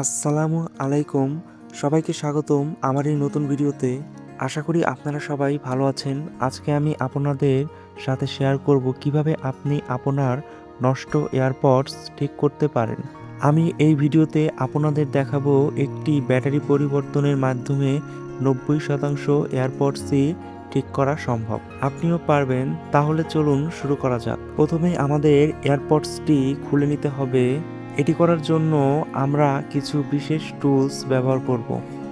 আসসালামু আলাইকুম। সবাইকে স্বাগতম আমার এই নতুন ভিডিওতে। আশা করি আপনারা সবাই ভালো আছেন। আজকে আমি আপনাদের সাথে শেয়ার করব কিভাবে আপনি আপনার নষ্ট এয়ারপডস ঠিক করতে পারেন। আমি এই ভিডিওতে আপনাদের দেখাবো একটি ব্যাটারি পরিবর্তনের মাধ্যমে 90% এয়ারপডসই ঠিক করা সম্ভব। আপনিও পারবেন, তাহলে চলুন শুরু করা যাক। প্রথমে আমাদের এয়ারপডসটি খুলে নিতে হবে। এটি করার জন্য আমরা কিছু বিশেষ টুলস ব্যবহার করব।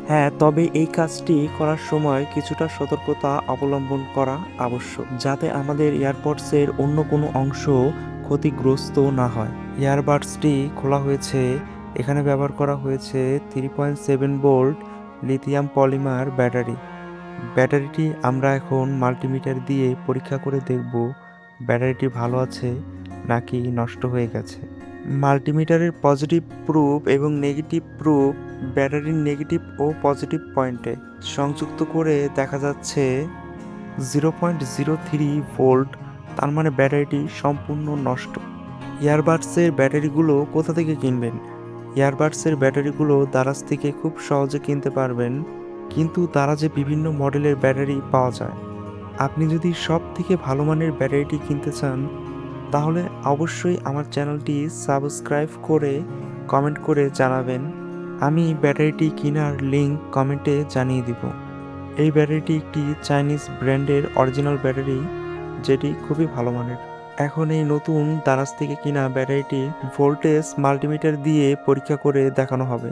হ্যাঁ, তবে এই কাজটি করার সময় কিছুটা সতর্কতা অবলম্বন করা আবশ্যক, যাতে আমাদের এয়ারপডসের অন্য কোনো অংশ ক্ষতিগ্রস্ত না হয়। ইয়ারবাডসটি খোলা হয়েছে। এখানে ব্যবহার করা হয়েছে 3.7 ভোল্ট লিথিয়াম পলিমার ব্যাটারি। ব্যাটারিটি আমরা এখন মাল্টিমিটার দিয়ে পরীক্ষা করে দেখব ব্যাটারিটি ভালো আছে নাকি নষ্ট হয়ে গেছে। মাল্টিমিটারের পজিটিভ প্রুফ এবং নেগেটিভ প্রুফ ব্যাটারির নেগেটিভ ও পজিটিভ পয়েন্টে সংযুক্ত করে দেখা যাচ্ছে 0.03 ভোল্ট, তার মানে ব্যাটারিটি সম্পূর্ণ নষ্ট। ইয়ারবাডসের ব্যাটারিগুলো কোথা থেকে কিনবেন? ইয়ারবাডসের ব্যাটারিগুলো দারাজ থেকে খুব সহজে কিনতে পারবেন, কিন্তু দারাজে বিভিন্ন মডেলের ব্যাটারি পাওয়া যায়। আপনি যদি সব থেকে ভালো মানের ব্যাটারিটি কিনতে চান, তাহলে অবশ্যই আমার চ্যানেলটি সাবস্ক্রাইব করে কমেন্ট করে জানাবেন। আমি ব্যাটারিটি কেনার লিংক কমেন্টে জানিয়ে দিব। এই ব্যাটারিটি একটি চাইনিজ ব্র্যান্ডের অরিজিনাল ব্যাটারি, যেটি খুবই ভালো মানের। এখন এই নতুন দারাজ থেকে কিনা ব্যাটারিটি ভোল্টেজ মাল্টিমিটার দিয়ে পরীক্ষা করে দেখানো হবে।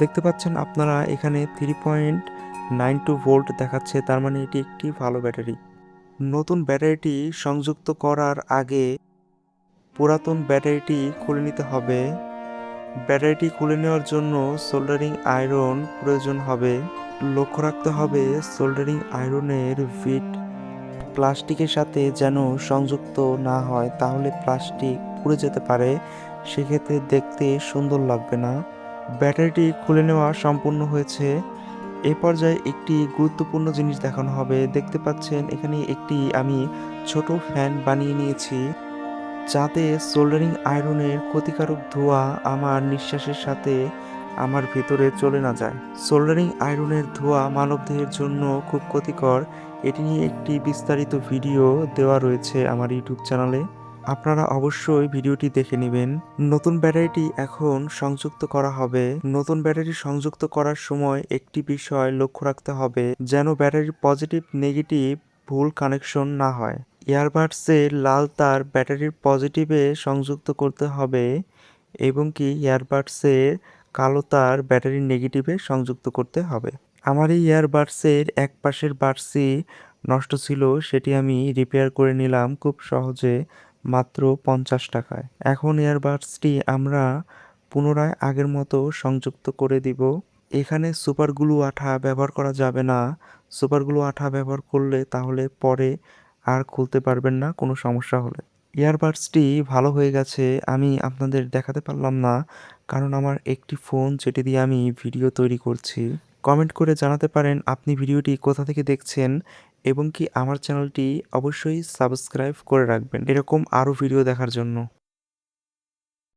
দেখতে পাচ্ছেন আপনারা এখানে 3.92 ভোল্ট দেখাচ্ছে, তার মানে এটি একটি ভালো ব্যাটারি। নতুন ব্যাটারিটি সংযুক্ত করার আগে পুরাতন ব্যাটারিটি খুলে নিতে হবে। ব্যাটারিটি খুলে নেওয়ার জন্য সোল্ডারিং আয়রন প্রয়োজন হবে। লক্ষ্য রাখতে হবে সোল্ডারিং আয়রনের ফিট প্লাস্টিকের সাথে যেন সংযুক্ত না হয়, তাহলে প্লাস্টিক পুড়ে যেতে পারে, সেক্ষেত্রে দেখতে সুন্দর লাগবে না। ব্যাটারিটি খুলে নেওয়া সম্পূর্ণ হয়েছে। এই পর্যায়ে একটি গুরুত্বপূর্ণ জিনিস দেখানো হবে। দেখতে পাচ্ছেন এখানে একটি আমি ছোট ফ্যান বানিয়ে নিয়েছি, যাতে সোল্ডারিং আয়রনের ক্ষতিকারক ধোঁয়া আমার নিঃশ্বাসের সাথে আমার ভেতরে চলে না যায়। সোল্ডারিং আয়রনের ধোঁয়া মানবদেহের জন্য খুব ক্ষতিকর। এটি নিয়ে একটি বিস্তারিত ভিডিও দেওয়া রয়েছে আমার ইউটিউব চ্যানেলে, আপনারা অবশ্যই ভিডিওটি দেখে নেবেন। নতুন ব্যাটারিটি এখন সংযুক্ত করা হবে। নতুন ব্যাটারি সংযুক্ত করার সময় একটি বিষয় লক্ষ্য রাখতে হবে, যেন ব্যাটারির পজিটিভ নেগেটিভ ভুল কানেকশন না হয়। ইয়ারবাডসের লাল তার ব্যাটারির পজিটিভে সংযুক্ত করতে হবে এবং কি ইয়ারবাডসের কালো তার ব্যাটারির নেগেটিভে সংযুক্ত করতে হবে। আমার এই ইয়ারবাডসের এক পাশের বাডসই নষ্ট ছিল, সেটি আমি রিপেয়ার করে নিলাম খুব সহজে, মাত্র 50 টাকায়। এখন ইয়ারবাডসটি আমরা পুনরায় আগের মতো সংযুক্ত করে দিব। এখানে সুপার গ্লু আঠা ব্যবহার করা যাবে না। সুপার গ্লু আঠা ব্যবহার করলে তাহলে পরে আর খুলতে পারবেন না কোনো সমস্যা হলে। ইয়ারবাডসটি ভালো হয়ে গেছে, আমি আপনাদের দেখাতে পারলাম না, কারণ আমার একটি ফোন যেটি দিয়ে আমি ভিডিও তৈরি করছি। কমেন্ট করে জানাতে পারেন আপনি ভিডিওটি কোথা থেকে দেখছেন, এবং কি আমার চ্যানেলটি অবশ্যই সাবস্ক্রাইব করে রাখবেন এরকম আরও ভিডিও দেখার জন্য।